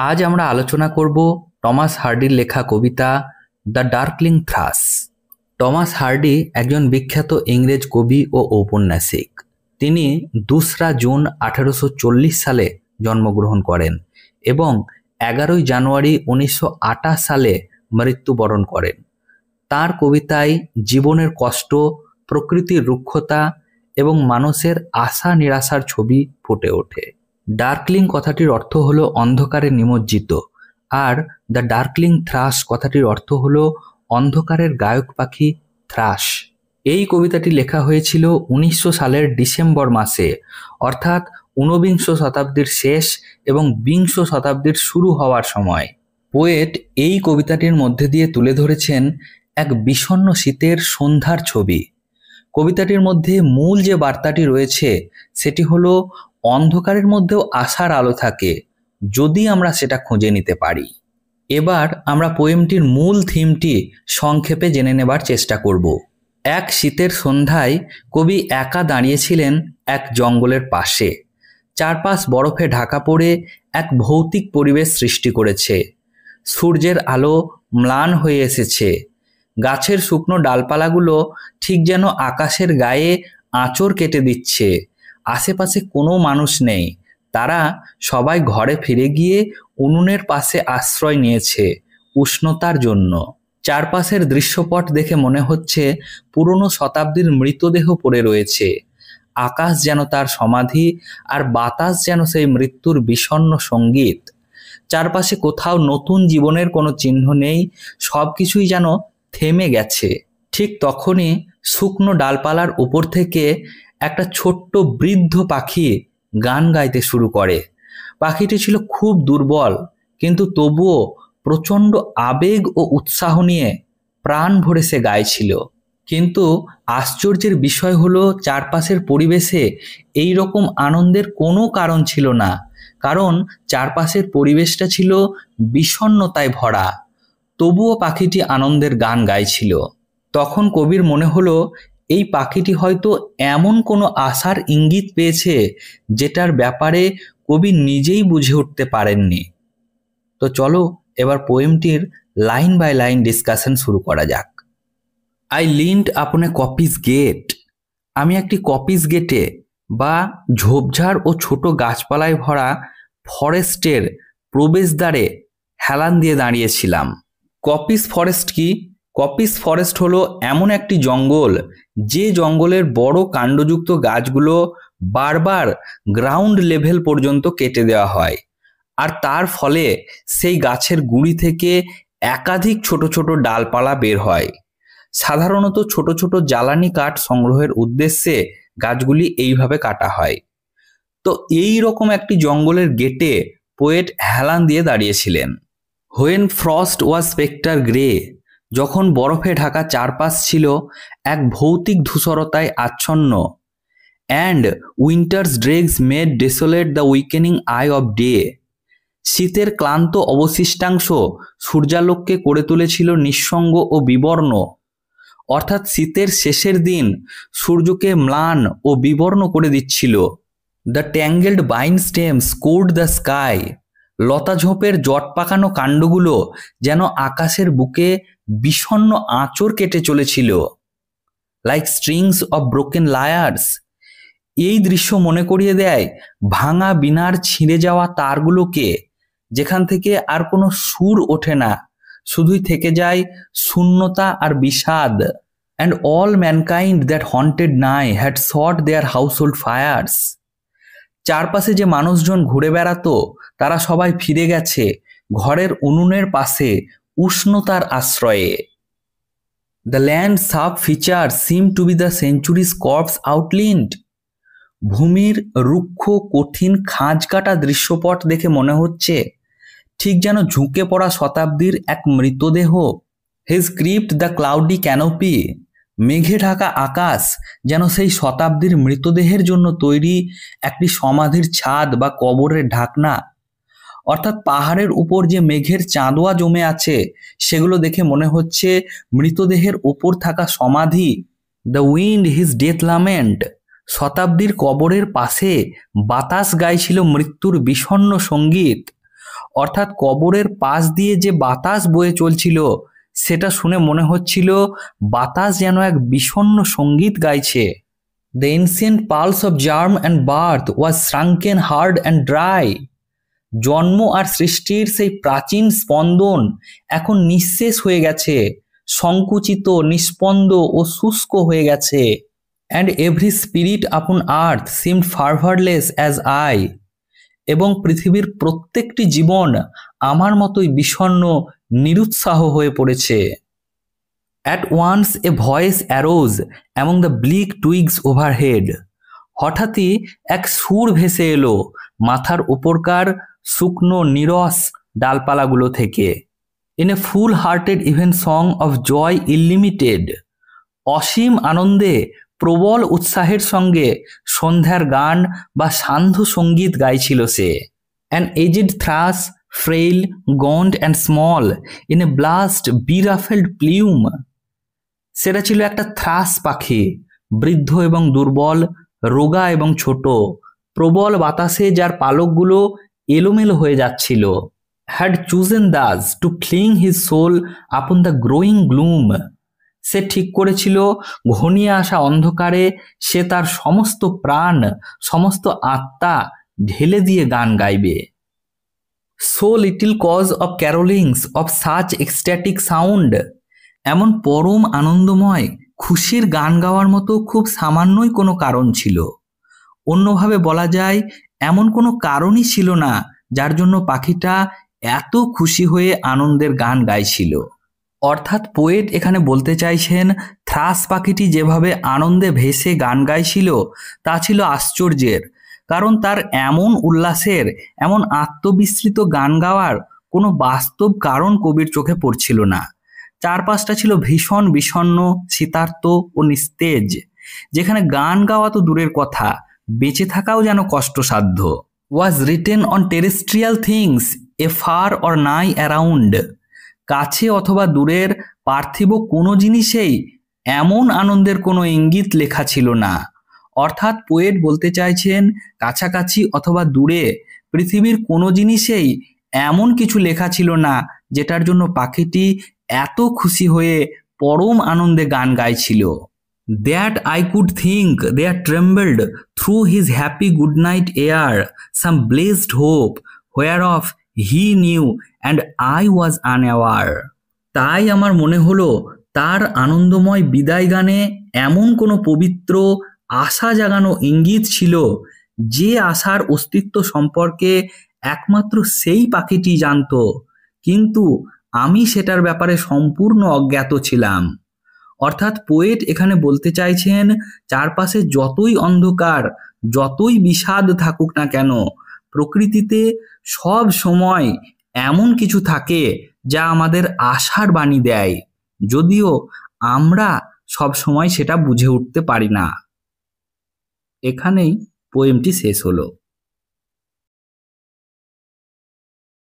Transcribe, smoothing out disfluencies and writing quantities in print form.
আজ আমরা আলোচনা করব টমাস হার্ডির লেখা কবিতা the darkling thrush. Thomas Hardy একজন বিখ্যাত ইংরেজ কবি ও ঔপন্যাসিক। তিনি 2রা জুন 1840 সালে জন্মগ্রহণ করেন এবং 11ই জানুয়ারি 1928 সালে মৃত্যুবরণ করেন। তার কবিতায় জীবনের কষ্ট, প্রকৃতির রুক্ষতা এবং মানুষের আশা নিরাশার ছবি ফুটে ওঠে। ডার্কলিং কথাটির অর্থ হলো অন্ধকারে নিমজ্জিত, আর দ্য ডার্কলিং থ্রাশ কথাটির অর্থ হলো অন্ধকারের গায়ক পাখি থ্রাশ। এই কবিতাটি লেখা হয়েছিল 1900 সালের ডিসেম্বর মাসে, অর্থাৎ 19বিংশ শতাব্দীর শেষ এবং বিংশ শতাব্দীর শুরু হওয়ার সময়। পোয়েট এই কবিতাটির মধ্যে দিয়ে তুলে ধরেছেন এক বিষণ্ণ শীতের সন্ধ্যার ছবি। কবিতাটির মধ্যে মূল যে বার্তাটি রয়েছে সেটি হলো অন্ধকারের মধ্যেও আশার আলো থাকে যদি আমরা সেটা খুঁজে নিতে পারি। এবার আমরা পোয়েমটির মূল থিমটি সংক্ষেপে জেনে নেবার চেষ্টা করব। এক শীতের সন্ধ্যায় কবি একা দাঁড়িয়েছিলেন এক জঙ্গলের পাশে। চারপাশ বরফে ঢাকা পড়ে এক ভৌতিক পরিবেশ সৃষ্টি করেছে। সূর্যের আলো ম্লান হয়ে এসেছে। গাছের শুকনো ডালপালাগুলো ঠিক যেন আকাশের গায়ে আঁচড় কেটে দিচ্ছে। আশেপাশে কোনো মানুষ নেই। তারা সবাই ঘরে ফিরে গিয়ে উনুনের পাশে আশ্রয় নিয়েছে উষ্ণতার জন্য। চারপাশের দৃশ্যপট দেখে মনে হচ্ছে পুরনো শতাব্দীর মৃতদেহ পড়ে রয়েছে। আকাশ যেন তার সমাধি, আর বাতাস যেন সেই মৃত্যুর বিষণ্ণ সঙ্গীত। চারপাশে কোথাও নতুন জীবনের কোনো চিহ্ন নেই, সব কিছুই যেন থেমে গেছে। ঠিক তখনই শুকনো ডালপালার উপর থেকে একটা ছোট্ট বৃদ্ধ পাখি গান গাইতে শুরু করে। পাখিটি ছিল খুব দুর্বল, কিন্তু তবুও প্রচণ্ড আবেগ ও উৎসাহ নিয়ে প্রাণ ভরে সে গাইছিল। কিন্তু আশ্চর্যের বিষয় হলো চারপাশের পরিবেশে এই রকম আনন্দের কোনো কারণ ছিল না, কারণ চারপাশের পরিবেশটা ছিল বিষণ্ণতায় ভরা। তবুও পাখিটি আনন্দের গান গাইছিল। তখন কবির মনে হলো এই পাখিটি হয়তো এমন কোনো আশার ইঙ্গিত পেয়েছে যেটার ব্যাপারে কবি নিজেই বুঝে উঠতে পারেননি। তো চলো এবার পোয়েমটির লাইন বাই লাইন ডিসকাশন শুরু করা যাক। আই লিন্ড আপন এ কপিস গেট। আমি একটি কপিস গেটে বা ঝোপঝাড় ও ছোট গাছপালায় ভরা ফরেস্টের প্রবেশদ্বারে হেলান দিয়ে দাঁড়িয়েছিলাম। কপিস ফরেস্ট কি? কপিস ফরেস্ট হলো এমন একটি জঙ্গল যে জঙ্গলের বড় কাণ্ডযুক্ত গাছগুলো বারবার গ্রাউন্ড লেভেল পর্যন্ত কেটে দেওয়া হয়, আর তার ফলে সেই গাছের গুঁড়ি থেকে একাধিক ছোট ছোট ডালপালা বের হয়। সাধারণত ছোট ছোট জ্বালানি কাঠ সংগ্রহের উদ্দেশ্যে গাছগুলি এইভাবে কাটা হয়। তো এই রকম একটি জঙ্গলের গেটে পোয়েট হেলান দিয়ে দাঁড়িয়েছিলেন। When frost was spectre grey, যখন বরফে ঢাকা চারপাশ ছিল এক ভৌতিক ধূসরতায় আচ্ছন্ন। And winter's dregs made desolate the weakening eye of day, শীতের ক্লান্ত অবশিষ্টাংশ সূর্যালোককে করে তুলেছিল নিঃসঙ্গ ও বিবর্ণ। অর্থাৎ শীতের শেষের দিন সূর্যকে ম্লান ও বিবর্ণ করে দিচ্ছিল। The tangled bine stems scored the sky, লতাঝোপের জট পাকানো কাণ্ডগুলো যেন আকাশের বুকে বিষণ্ণ আঁচড় কেটে চলেছিল। Like strings of broken liars, এই দৃশ্য মনে করিয়ে দেয় ভাঙা বীণার ছিঁড়ে যাওয়া তারগুলোকে, যেখান থেকে আর কোনো সুর ওঠে না, শুধুই থেকে যায় শূন্যতা আর বিষাদ। And all mankind that haunted nigh had sought their household fires, চারপাশে যে মানুষজন ঘুরে বেড়াতো তারা সবাই ফিরে গেছে ঘরের উনুনের পাশে উষ্ণতার আশ্রয়ে। The land sharp feature seem to be the century's corpse outleant, ভূমির রুক্ষ কঠিন খাঁজ কাটা দৃশ্যপট দেখে মনে হচ্ছে ঠিক যেন ঝুঁকে পড়া শতাব্দীর এক মৃতদেহ। হি স্ক্রিপ্ট দ্য ক্লাউডি ক্যানোপি, মেঘে ঢাকা আকাশ যেন সেই শতাব্দীর মৃতদেহের জন্য তৈরি একটি সমাধির ছাদ বা কবরের ঢাকনা। অর্থাৎ পাহাড়ের উপর যে মেঘের চাঁদোয়া জমে আছে সেগুলো দেখে মনে হচ্ছে মৃতদেহের ওপর থাকা সমাধি। দ্য উইন্ড হিজ ডেথ লামেন্ট, শতাব্দীর কবরের পাশে বাতাস গাইছিল মৃত্যুর বিষণ্ণ সঙ্গীত। অর্থাৎ কবরের পাশ দিয়ে যে বাতাস বয়ে চলছিল সেটা শুনে মনে হচ্ছিল বাতাস যেন এক বিষণ্ণ সঙ্গীত গাইছে। The ancient pulse of germ and birth was shrunken hard and dry. জন্ম আর সৃষ্টির সেই প্রাচীন স্পন্দন এখন নিঃশেষ হয়ে গেছে, সংকুচিত, নিস্পন্দ ও শুষ্ক হয়ে গেছে। অ্যান্ড এভরি স্পিরিট আপন আর্থ সিমড ফারভারলেস অ্যাজ আই। এবং পৃথিবীর প্রত্যেকটি জীবন আমার মতোই বিষণ্ণ, নিরুৎসাহ হয়ে পড়েছে। At once a voice arose among the bleak twigs overhead. হঠাৎই এক সুর ভেসে এলো মাথার উপরকার শুকনো নিরস ডালপালাগুলো থেকে। In a full hearted evensong of joy illimited. অসীম আনন্দে, প্রবল উৎসাহের সঙ্গে সন্ধ্যার গান বা সান্ধ্য সঙ্গীত গাইছিল সে। An aged thrush, frail, gaunt and small, in a blast beruffled plume. সেটা ছিল একটা থ্রাস পাখি, বৃদ্ধ এবং দুর্বল, রোগা এবং ছোট, প্রবল বাতাসে যার পালকগুলো এলোমেলো হয়ে যাচ্ছিল। Had chosen thus to fling his soul upon the growing gloom. সে ঠিক করেছিল ঘনিয়ে আসা অন্ধকারে সে তার সমস্ত প্রাণ, সমস্ত আত্মা ঢেলে দিয়ে গান গাইবে। So little cause of carolings of such ecstatic sound. এমন পরম আনন্দময় খুশির গান গাওয়ার মতো খুব সামান্যই কোনো কারণ ছিল। অন্যভাবে বলা যায়, এমন কোনো কারণই ছিল না যার জন্য পাখিটা এত খুশি হয়ে আনন্দের গান গাইছিল। অর্থাৎ পোয়েট এখানে বলতে চাইছেন, থ্রাস পাখিটি যেভাবে আনন্দে ভেসে গান গাইছিল তা ছিল আশ্চর্যের, কারণ তার এমন উল্লাসের, এমন আত্মবিস্মৃত গান গাওয়ার কোনো বাস্তব কারণ কবির চোখে পড়ছিল না। চারপাশটা ছিল ভীষণ বিষণ্ণ, শীতার্ত ও নিস্তেজ, যেখানে গান গাওয়া তো দূরের কথা, বেঁচে থাকাও যেন কষ্টসাধ্য। Was written on terrestrial things A fur or নাই অ্যারাউন্ড। কাছে অথবা দূরের পার্থিব কোনো জিনিসেই এমন আনন্দের কোনো ইঙ্গিত লেখা ছিল না। অর্থাৎ পোয়েট বলতে চাইছেন, কাছাকাছি অথবা দূরে পৃথিবীর কোনো জিনিসেই এমন কিছু লেখা ছিল না যেটার জন্য পাখিটি এত খুশি হয়ে পরম আনন্দে গান গাইছিল। That I could think there trembled through his happy good night air some blessed hope whereof he knew and I was unaware. তাই আমার মনে হলো তার আনন্দময় বিদায় গানে এমন কোনো পবিত্র আশা জাগানো ইঙ্গিত ছিল, যে আশার অস্তিত্ব সম্পর্কে একমাত্র সেই পাখিটি জানত, কিন্তু আমি সেটার ব্যাপারে সম্পূর্ণ অজ্ঞাত ছিলাম। অর্থাৎ পোয়েট এখানে বলতে চাইছেন, চারপাশে যতই অন্ধকার, যতই বিষাদ থাকুক না কেন, প্রকৃতিতে সব সময় এমন কিছু থাকে যা আমাদের আশার বাণী দেয়, যদিও আমরা সব সময় সেটা বুঝে উঠতে পারি না। এখানেই পোয়েমটি শেষ হলো।